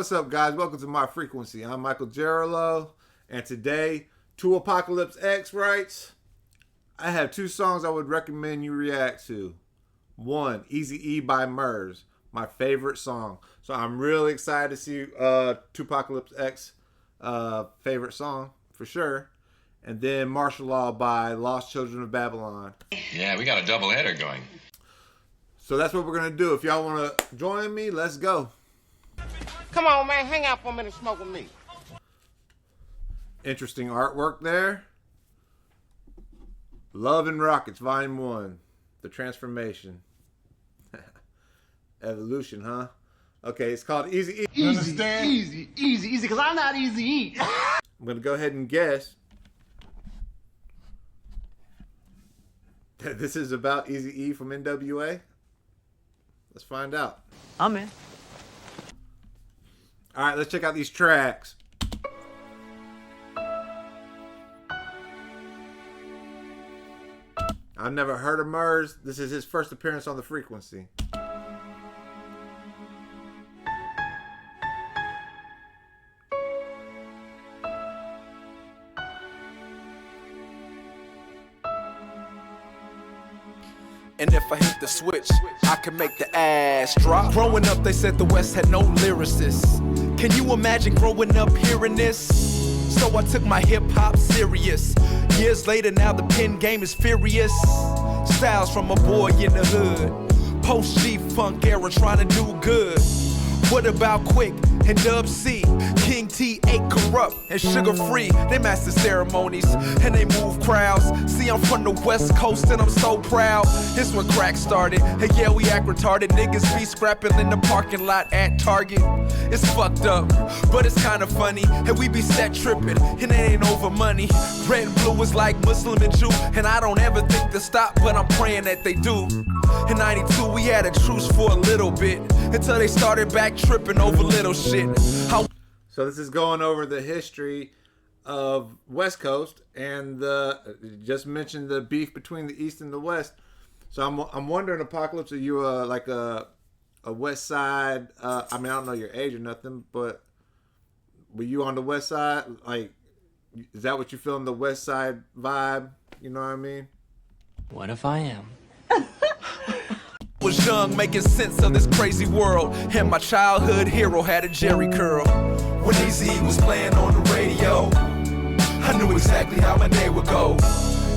what's up, guys? Welcome to My Frequency. I'm MichaelJeralo, and today, To Apocalypse X writes, I have two songs I would recommend you react to. One, Eazy by Murs, my favorite song. So I'm really excited to see To Apocalypse X favorite song, for sure. And then Martial Law by Lost Children of Babylon. Yeah, we got a doubleheader going. So that's what we're going to do. If y'all want to join me, let's go. Come on, man. Hang out for a minute, smoke with me. Interesting artwork there. Love and Rockets, Volume 1. The Transformation. Evolution, huh? Okay, it's called Eazy. You understand? Easy, because I'm not easy. I'm going to go ahead and guess that this is about Eazy from NWA. Let's find out. I'm in. All right, let's check out these tracks. I've never heard of Murs. This is his first appearance on the frequency. And if I hit the switch, I can make the ass drop. Growing up, they said the West had no lyricists. Can you imagine growing up hearing this? So I took my hip-hop serious. Years later, now the pen game is furious. Styles from a boy in the hood. Post-G-Funk era trying to do good. What about Quick and Dub C? King T ain't corrupt and sugar free. They master ceremonies and they move crowds. See, I'm from the West Coast and I'm so proud. It's when crack started. And yeah, we act retarded. Niggas be scrapping in the parking lot at Target. It's fucked up, but it's kind of funny. And we be set tripping, and it ain't over money. Red and blue is like Muslim and Jew. And I don't ever think to stop, but I'm praying that they do. In 92, we had a truce for a little bit, until they started back tripping over little shit. So this is going over the history of West Coast and just mentioned the beef between the East and the West. So I'm wondering, Apocalypse, are you like a West Side? I mean, I don't know your age or nothing, but were you on the West Side? Like, is that what you feel in the West Side vibe? You know what I mean? What if I am? Was young, making sense of this crazy world, and my childhood hero had a Jerry curl. When Eazy was playing on the radio, I knew exactly how my day would go.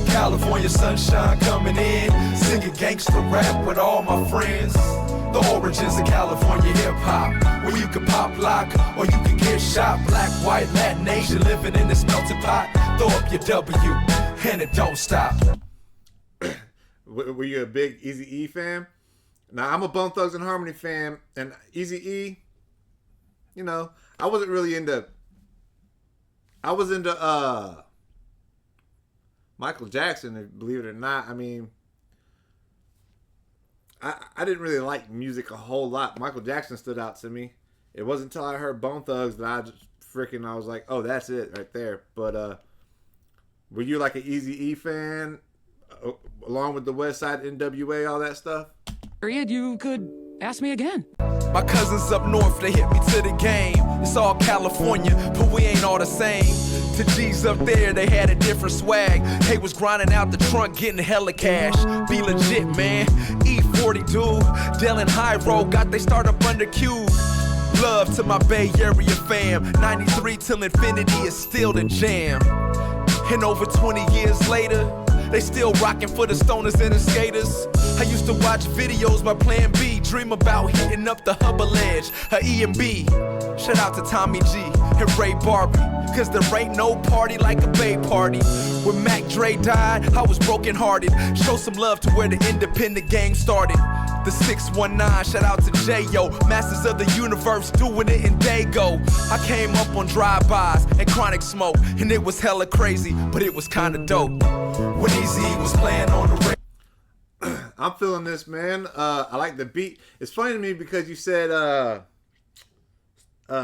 California sunshine coming in, singing gangster rap with all my friends. The origins of California hip-hop, where you can pop lock or you can get shot. Black, white, Latin, Asian, living in this melting pot. Throw up your W, and it don't stop. Were you a big Eazy fan? Now, I'm a Bone Thugs and Harmony fan, and Eazy, you know, I wasn't really into... I was into Michael Jackson, believe it or not. I mean, I didn't really like music a whole lot. Michael Jackson stood out to me. It wasn't until I heard Bone Thugs that I was like, oh, that's it right there. But were you like an Eazy fan, along with the West Side, NWA, all that stuff? You could ask me again. My cousins up north, they hit me to the game. It's all California, but we ain't all the same. To G's up there, they had a different swag. They was grinding out the trunk, getting hella cash. Be legit, man. E40 dude, Dell and High Road got they start up under Cube. Love to my Bay Area fam. 93 till infinity is still the jam. And over 20 years later, they still rocking for the stoners and the skaters. I used to watch videos by Plan B, dream about hitting up the Hubble Edge, a E&B. Shout out to Tommy G and Ray Barbie, cause there ain't no party like a Bay party. When Mac Dre died, I was broken hearted. Show some love to where the independent gang started. The 619, shout out to J.O. Masters of the Universe, doing it in Dago. I came up on drive-bys and chronic smoke, and it was hella crazy, but it was kinda dope. When Eazy was playing on the radio. I'm feeling this, man. I like the beat. It's funny to me because you said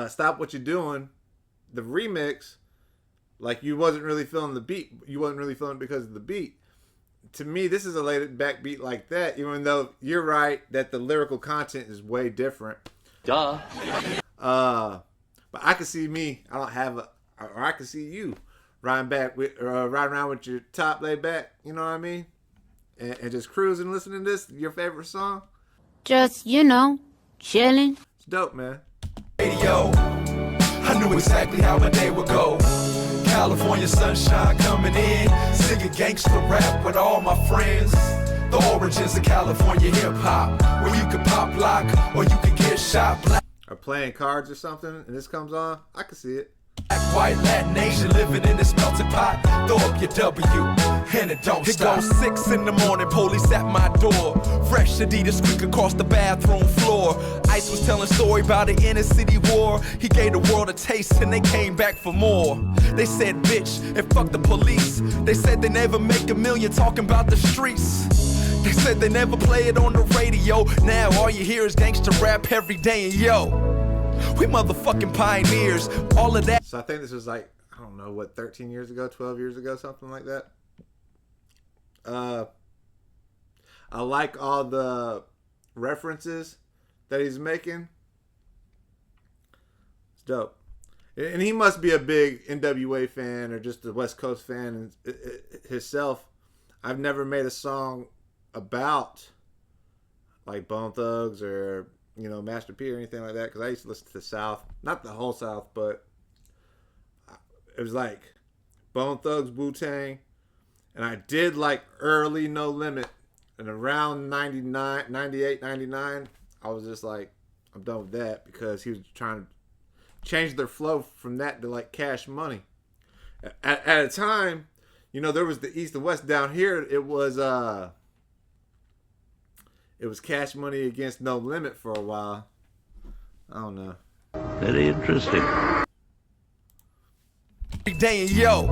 Stop What You're Doing, the remix, like you wasn't really feeling the beat. You wasn't really feeling it because of the beat. To me, this is a laid back beat like that, even though you're right that the lyrical content is way different. Duh. But I can see me. I don't have a, or I can see you riding around with your top laid back. You know what I mean? And just cruising, listening to this, your favorite song. Just, chilling. It's dope, man. Radio, I knew exactly how my day would go. California sunshine coming in, singing gangster rap with all my friends. The origins of California hip hop, where you can pop lock or you can get shot. Black, Or playing cards or something, and this comes on. I can see it. white, Latin, Asian, living in this melting pot. Throw up your W, and it don't stop. It goes 6 in the morning, police at my door. Fresh Adidas squeak across the bathroom floor. Ice was telling story about the inner city war. He gave the world a taste, and they came back for more. They said bitch, and fuck the police. They said they never make a million talking about the streets. They said they never play it on the radio. Now all you hear is gangster rap every day, and yo, we motherfucking pioneers. All of that. So I think this was like, I don't know, what, 13 years ago, 12 years ago, something like that. I like all the references that he's making. It's dope. And he must be a big NWA fan or just a West Coast fan himself. I've never made a song about like Bone Thugs or Master P or anything like that, because I used to listen to the South, not the whole South, but it was like Bone Thugs, Wu-Tang, and I did like early No Limit, and around 99, 98, 99, I was just like, I'm done with that, because he was trying to change their flow from that to like Cash Money. At a time, there was the East and West. Down here, it was Cash Money against No Limit for a while. I don't know. Very interesting. Day and yo,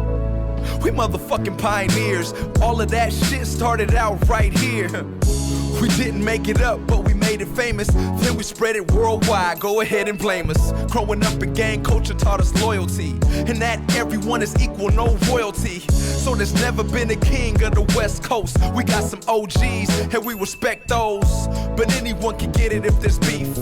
we motherfucking pioneers. All of that shit started out right here. We didn't make it up, but we made it famous. Then we spread it worldwide. Go ahead and blame us. Growing up in gang culture taught us loyalty, and that everyone is equal, no royalty. So there's never been a king of the West Coast. We got some OGs, and we respect those. But anyone can get it if there's beef,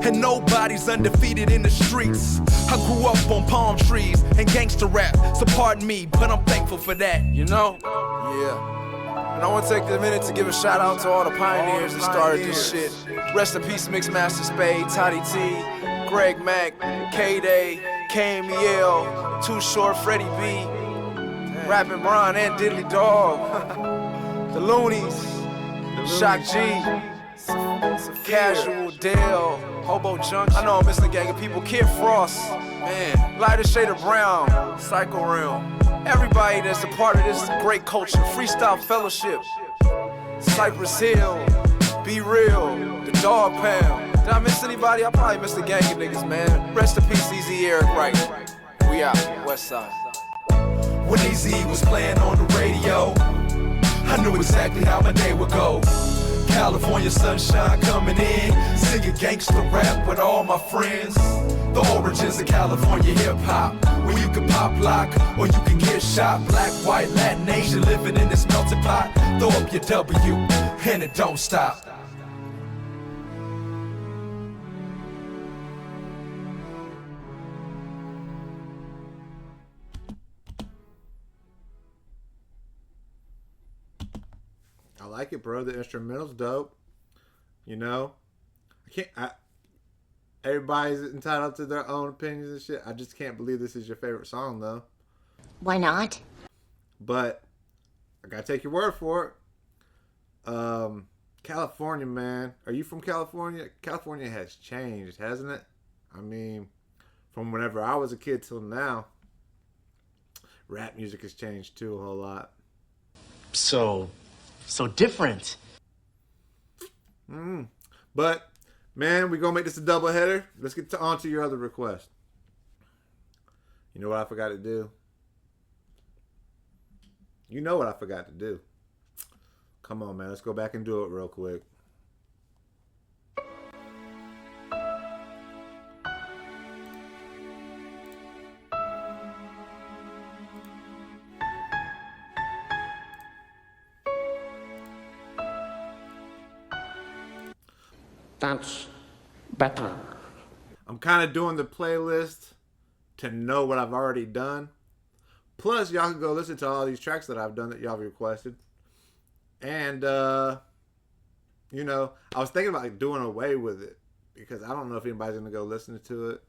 and nobody's undefeated in the streets. I grew up on palm trees and gangster rap, so pardon me, but I'm thankful for that, Yeah. And I want to take a minute to give a shout out to all the pioneers that started this shit. Rest in peace, Mixmaster Spade, Toddy T, Greg Mack, K-Day, KMEL, Too Short, Freddie B, Rappin' Brian and Diddley Dog, the Loonies, Shock G, Casual, Dale, Hobo Junction. I know I'm missing a gang of people. Kid Frost, man, Lighter Shade of Brown, Psycho Realm. Everybody that's a part of this great culture, Freestyle Fellowship, Cypress Hill, Be Real, The Dog Pound. Did I miss anybody? I probably missed a gang of niggas, man. Rest in peace, Eazy, Eric Wright. We out, West Side. when Eazy was playing on the radio, I knew exactly how my day would go. California sunshine coming in, singing gangster rap with all my friends. The origins of California hip hop, where you can pop lock or you can get shot. Black, white, Latin, Asian, living in this melting pot. Throw up your W, and it don't stop. I like it, bro. The instrumental's dope. You know, everybody's entitled to their own opinions and shit. I just can't believe this is your favorite song, though. Why not? But I gotta take your word for it. California, man. Are you from California? California has changed, hasn't it? I mean, from whenever I was a kid till now, rap music has changed too a whole lot. So different. But, man, we're going to make this a doubleheader. Let's get on to your other request. You know what I forgot to do? You know what I forgot to do. Come on, man. Let's go back and do it real quick. That's better. I'm kind of doing the playlist to know what I've already done. Plus, y'all can go listen to all these tracks that I've done that y'all requested. And, you know, I was thinking about like doing away with it because I don't know if anybody's going to go listen to it.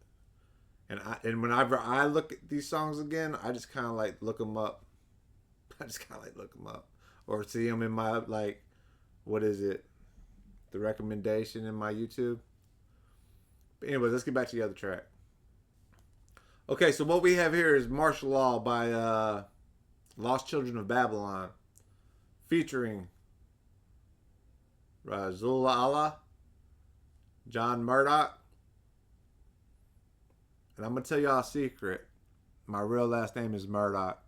And whenever I look at these songs again, I just kind of like look them up. Or see them in my, like, what is it? The recommendation in my YouTube. But anyways, let's get back to the other track. Okay, so what we have here is Martial Law by Lost Children of Babylon, featuring Razul Allah, John Murdoch. And I'm going to tell y'all a secret. My real last name is Murdoch.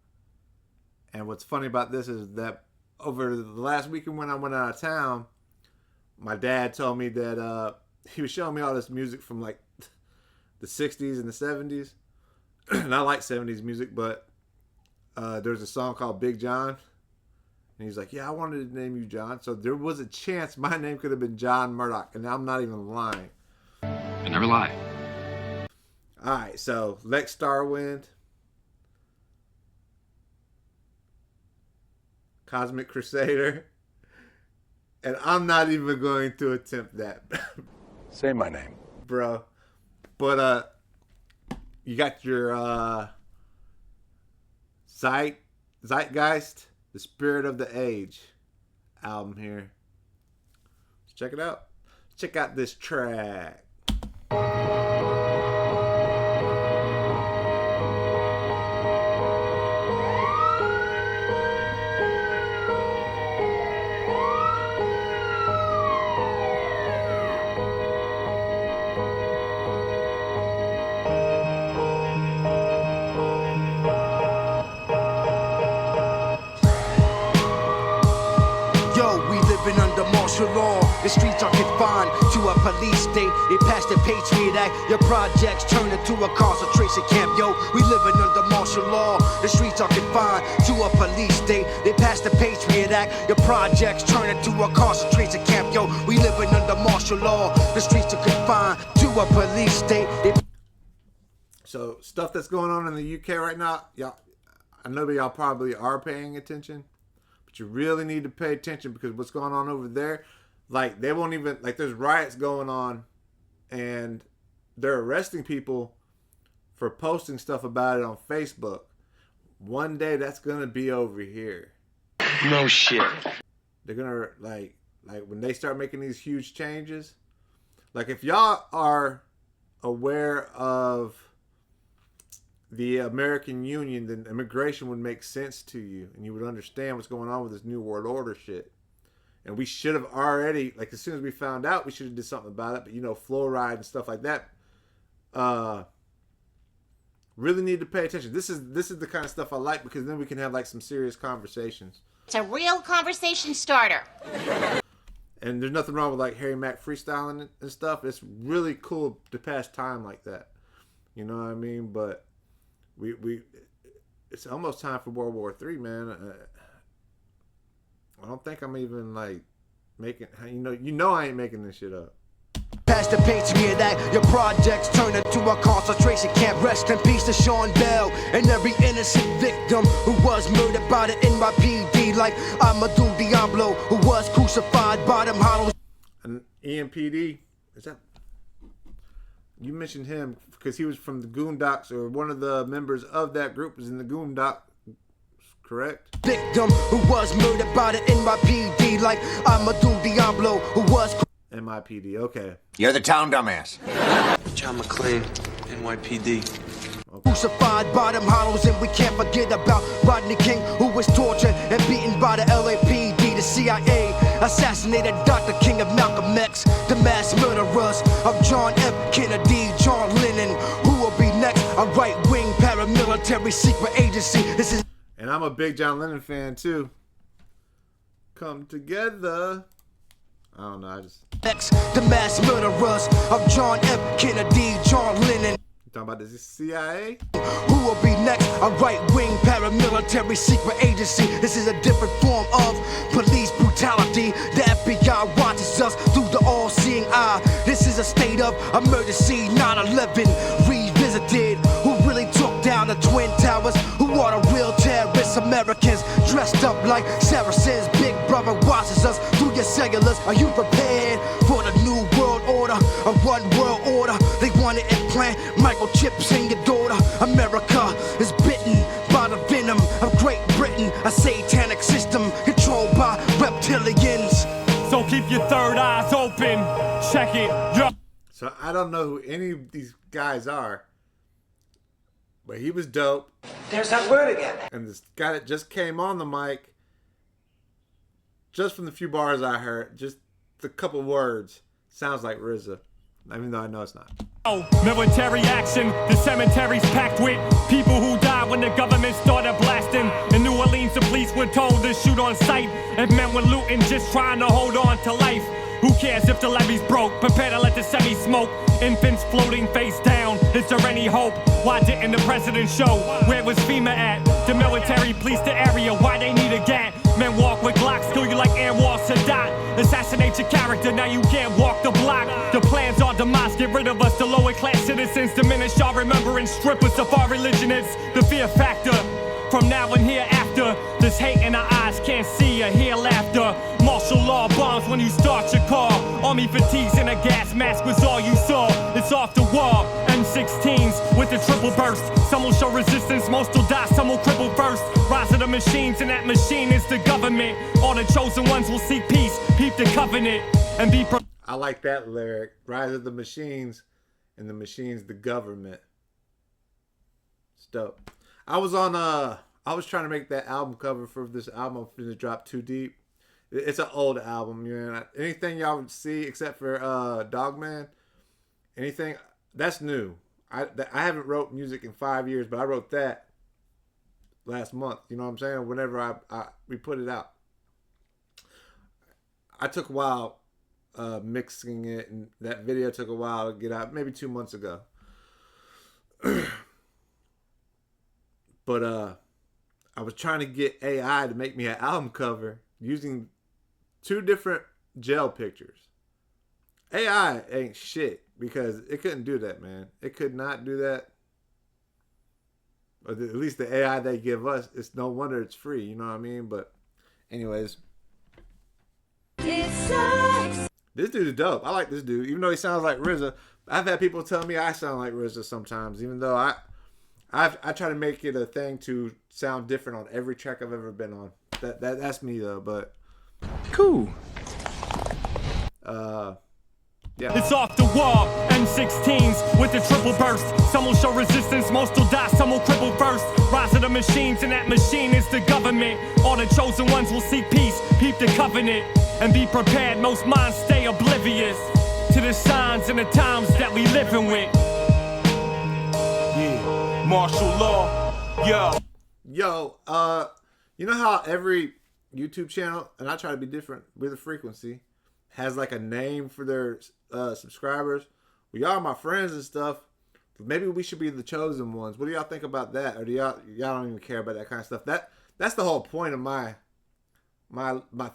And what's funny about this is that over the last weekend when I went out of town, my dad told me that he was showing me all this music from like the 60s and the 70s. And I like 70s music, but there's a song called Big John. And he's like, yeah, I wanted to name you John. So there was a chance my name could have been John Murdoch. And I'm not even lying. I never lie. All right, so Lex Starwind, Cosmic Crusader, and I'm not even going to attempt that. Say my name. Bro. But you got your Zeitgeist, The Spirit of the Age album here. Let's check it out. Check out this track. Law. The streets are confined to a police state. They passed the Patriot Act. Your projects turn into a concentration camp. Yo, we living under martial law. The streets are confined to a police state. They passed the Patriot Act. Your projects turn into a concentration camp. Yo, we living under martial law. The streets are confined to a police state. So stuff that's going on in the UK right now, y'all. I know that y'all probably are paying attention. But you really need to pay attention because what's going on over there, like they won't even, like there's riots going on and they're arresting people for posting stuff about it on Facebook. One day that's going to be over here. No shit. They're going to like when they start making these huge changes, like if y'all are aware of the American Union, then immigration would make sense to you and you would understand what's going on with this New World Order shit. And we should have already, like as soon as we found out, we should have did something about it. But you know, fluoride and stuff like that, really need to pay attention. This is the kind of stuff I like because then we can have like some serious conversations. It's a real conversation starter. And there's nothing wrong with like Harry Mack freestyling and stuff. It's really cool to pass time like that. You know what I mean? But it's almost time for World War III, man. I don't think I'm even like making, you know I ain't making this shit up. Past the Patriot Act, your projects turn into a concentration camp. Rest in peace to Sean Bell and every innocent victim who was murdered by the NYPD, like Amadou Diablo, who was crucified by them hollows. And EMPD, is that? You mentioned him because he was from the Goondocks, or one of the members of that group was in the Goondocks, correct? Victim who was murdered by the NYPD, like Amadou Diablo, who was NYPD, okay. You're the town dumbass. John McClane, NYPD. Okay. Crucified by them hollows, and we can't forget about Rodney King, who was tortured and beaten by the LAPD. The CIA assassinated Dr. King of Malcolm X. The mass murderers of John F. Kennedy, John Lennon. Who will be next? A right-wing paramilitary secret agency. This is. And I'm a big John Lennon fan too. Come together. I don't know. I just. Next, the mass murderers of John F. Kennedy, John Lennon. Talking about this CIA? Who will be next? A right-wing paramilitary secret agency. This is a different form of police brutality. The FBI watches us through the all-seeing eye. This is a state of emergency. 9/11 revisited. Who really took Twin Towers. Who are the real terrorists? Americans dressed up like Saracens. Big brother watches us through your cellulars. Are you prepared for the new world order? A one world order. They want to implant microchips in your daughter. America is bitten by the venom of Great Britain. A satanic system controlled by reptilians. So keep your third eyes open. Check it. So I don't know who any of these guys are, but he was dope. There's that word again. And this guy that just came on the mic, just from the few bars I heard, just the couple words, sounds like RZA, even though I know it's not. Oh, military action, the cemetery's packed with people who died when the government started blasting. In New Orleans, the police were told to shoot on sight. If men were looting, just trying to hold on to life. Who cares if the levee's broke? Prepare to let the semi smoke. Infants floating face down. Is there any hope? Why didn't the president show? Where was FEMA at? The military police the area. Why they need a gat? Men walk with Glocks, kill you like Anwar Sadat. Assassinate your character, now you can't walk the block. The plans are demise, get rid of us, the lower class citizens. Diminish our remembrance, strip us of our religion. It's the fear factor. From now and hereafter, there's hate in our eyes, can't see or hear laughter. Martial law bombs when you start your car. Army fatigues and a gas mask was all you saw. It's off the wall. M16s with the triple burst. Some will show resistance, most will die, some will cripple first. Rise of the machines, and that machine is the government. All the chosen ones will seek peace, peep the covenant, and be. I like that lyric. Rise of the machines, and the machine's the government. It's dope. I was trying to make that album cover for this album. I'm finna drop Too Deep. It's an old album, you know. Anything y'all would see except for Dogman, anything that's new. I haven't wrote music in 5 years, but I wrote that last month. You know what I'm saying? Whenever we put it out, I took a while mixing it, and that video took a while to get out. Maybe 2 months ago. But I was trying to get AI to make me an album cover using 2 different gel pictures. AI ain't shit because it couldn't do that, man. It could not do that. Or at least the AI they give us, it's no wonder it's free, you know what I mean? But anyways. It sucks. This dude is dope. I like this dude. Even though he sounds like RZA, I've had people tell me I sound like RZA sometimes, even though I try to make it a thing to sound different on every track I've ever been on. That's me though, but cool. Yeah. It's off the wall. M16s with the triple burst. Some will show resistance, most will die, some will cripple first. Rise of the machines, and that machine is the government. All the chosen ones will seek peace, peep the covenant, and be prepared. Most minds stay oblivious to the signs and the times that we living with. Yeah. Martial law, yo, you know how every YouTube channel, and I try to be different with a frequency, has like a name for their subscribers? Well, y'all are my friends and stuff, but maybe we should be the chosen ones. What do y'all think about that? Or do y'all don't even care about that kind of stuff? That's the whole point of my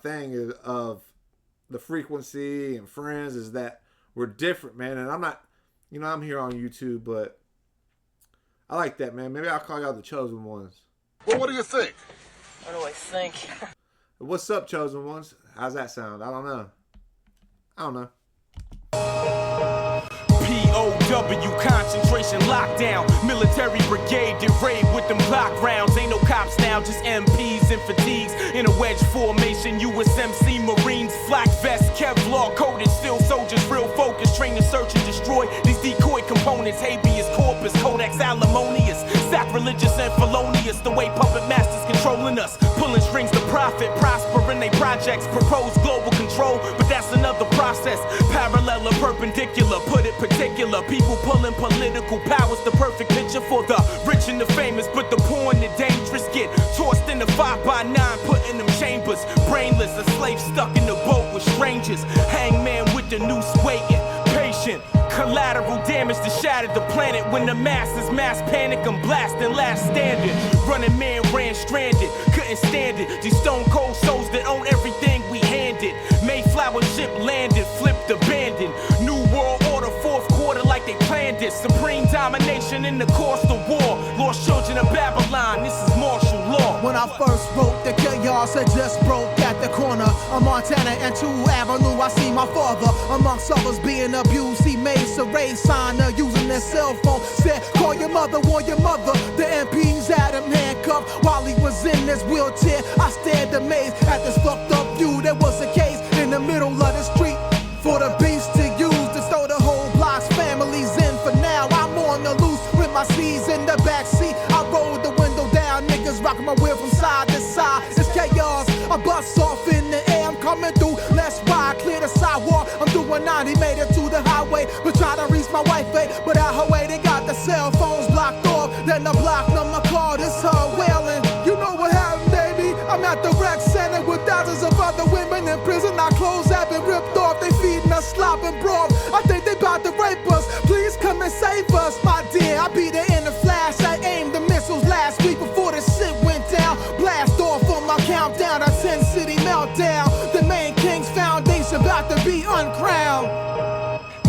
thing is of the frequency and friends, is that we're different, man. And I'm not, you know, I'm here on YouTube, but I like that, man. Maybe I'll call y'all the chosen ones. Well, what do you think? What do I think? What's up, chosen ones? How's that sound? I don't know. POW, concentration lockdown. Military brigade did raid with them block rounds. Ain't no cops now, just MPs and fatigues. In a wedge formation, USMC Marines, flak vest, Kevlar coated, still soldiers, real focus, train to search and destroy these decoy components. Habeas corpus, codex alimonious, sacrilegious and felonious. The way puppet masters controlling us, pulling strings to profit, prosper in they projects, propose global control, but that's another process. Parallel or perpendicular, put it particular. People pulling political powers, the perfect picture for the rich and the famous, but the poor and the dangerous get tossed in the 5x9, put in them chambers. Brainless, a slave stuck in the boat with strangers. Hangman with the noose waiting, patient. Collateral damage to shatter the planet when the masses mass panic and blasting last standing. Running man ran stranded, couldn't stand it. These stone cold souls that own everything we handed. Mayflower ship landed, flipped, abandoned. New world order, fourth quarter like they planned it. Supreme domination in the course of war. Lost children of When I first wrote, the chaos had just broke at the corner of Montana and 2 Avenue. I see my father, amongst others, being abused. He made Saray sign using their cell phone. Said, call your mother, warn your mother. The MPs had him handcuffed while he was in his wheelchair. I stared amazed at this fucked up view. There was a case in the middle of the street for the beast to use to throw the whole block's families in. For now, I'm on the loose with my C's in the backseat. I rolled the window down, niggas rocking my wheel from side to side. It's chaos, I bust off in the air. I'm coming through, let's ride, clear the sidewalk. I'm doing 90, made it to the highway, but try to reach my wife, but out her way, they got the cell phones blocked off. Then the block number called, it's her wailing. You know what happened, baby? I'm at the rec center with thousands of other women in prison. Our clothes have been ripped off, they feeding us slop and broth. I think they about to rape us, please come and save us, my dear. I be there in the flash, I aimed the missiles last week before this shit went down. Blast off on my countdown, a 10-city meltdown. The main king's foundation about to be uncrowned.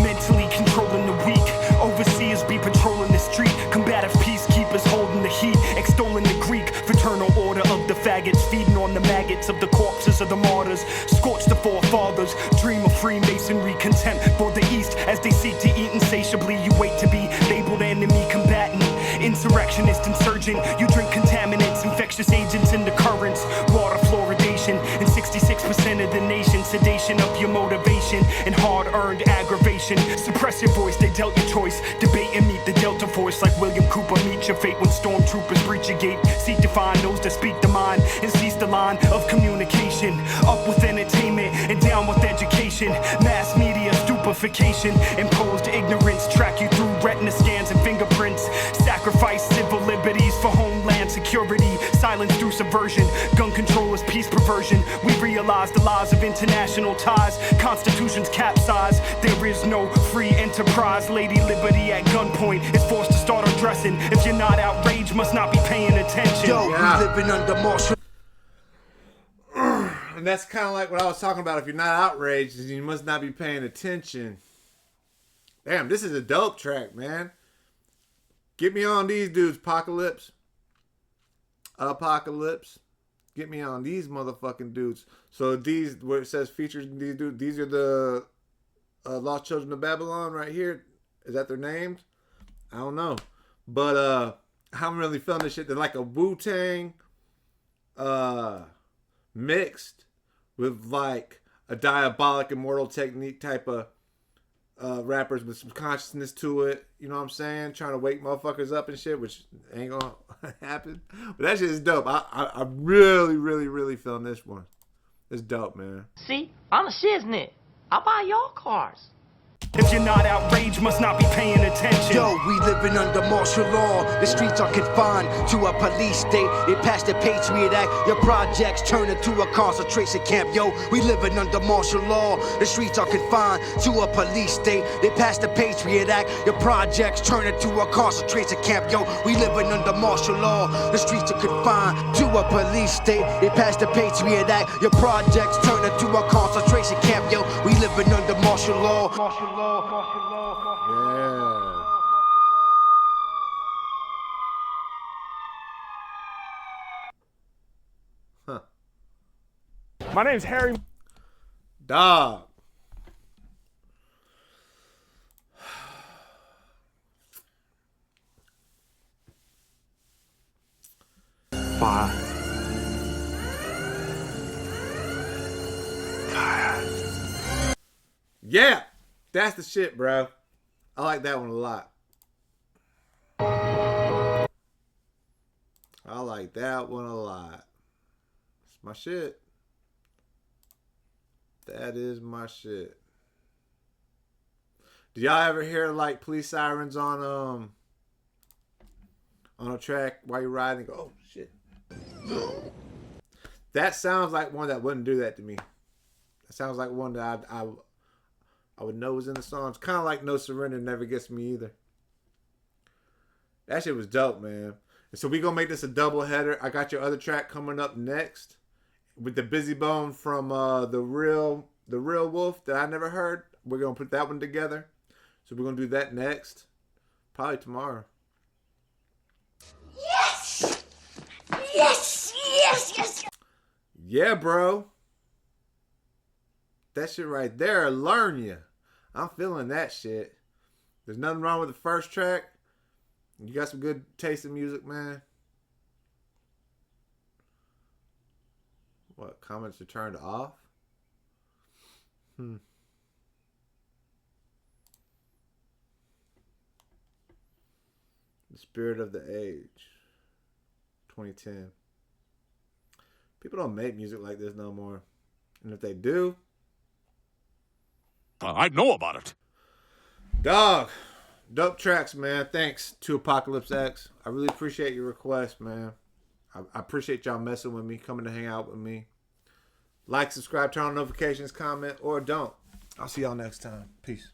Mentally controlling the weak, overseers be patrolling the street. Combative peacekeepers holding the heat, extolling the Greek fraternal order of the faggots, feeding on the maggots of the corpses of the martyrs. Scorch the forefathers, dream of Freemasonry, contempt for the East as they seek to eat insatiably. You wait to be labeled enemy combatant, insurrectionist, insurgent. You drink contaminants, infectious agents in the currents, water fluoridation, and 66% of the nation. Sedation of your motivation and hard-earned aggravation. Suppress your voice, they dealt your choice. Debate and meet the Delta Force like William Cooper. Meet your fate when stormtroopers breach your gate. Seek to find those that speak the mind and seize the line of communication. Up with entertainment and down with education. Mass media stupefaction, imposed ignorance. Track you through retina scans and fingerprints. Sacrifice civil liberties for homeland security. Silence through subversion. Gun control is peace perversion. We realize the laws of international ties. Constitutions capsize. There is no free enterprise. Lady Liberty at gunpoint is forced to start undressing. If you're not outraged, must not be paying attention. Yo, we living under martial. And that's kind of like what I was talking about. If you're not outraged, then you must not be paying attention. Damn, this is a dope track, man. Get me on these dudes, Apocalypse. Get me on these motherfucking dudes. So these, where it says features these dudes, these are the Lost Children of Babylon right here. Is that their names? I don't know. But I'm really feeling this shit. They're like a Wu-Tang mixed with like a Diabolic Immortal Technique type of rappers with some consciousness to it. You know what I'm saying? Trying to wake motherfuckers up and shit, which ain't gonna happen. But that shit is dope. I'm really, really, really feeling this one. It's dope, man. See, I'm a shiznit. I buy y'all cars. If you're not outraged, must not be paying attention. Yo, we living under martial law. The streets are confined to a police state. They passed the Patriot Act. Your projects turn into a concentration camp. Yo, we living under martial law. The streets are confined to a police state. They passed the Patriot Act. Your projects turn into a concentration camp. Yo, we living under martial law. The streets are confined to a police state. They passed the Patriot Act. Your projects turn into a concentration camp. Yo, we living under martial law. Yeah. Huh. My name's Harry. Dog. Five. Yeah. That's the shit, bro. I like that one a lot. I like that one a lot. It's my shit. That is my shit. Did y'all ever hear like police sirens on a track while you're riding? Go, oh shit. That sounds like one that wouldn't do that to me. That sounds like one that I would know was in the song. It's kind of like No Surrender Never Gets Me Either. That shit was dope, man. And so we gonna make this a double header. I got your other track coming up next with the Busy Bone from the real Wolf that I never heard. We're gonna put that one together. So we're gonna do that next, probably tomorrow. Yes! Yes! yes. Yeah, bro. That shit right there, learn you. I'm feeling that shit. There's nothing wrong with the first track. You got some good taste in music, man. What, comments are turned off? The Spirit of the Age. 2010. People don't make music like this no more. And if they do, I'd know about it. dog. Dope tracks, man. Thanks to Apocalypse X. I really appreciate your request, man. I appreciate y'all messing with me, coming to hang out with me. Like, subscribe, turn on notifications, comment, or don't. I'll see y'all next time. Peace.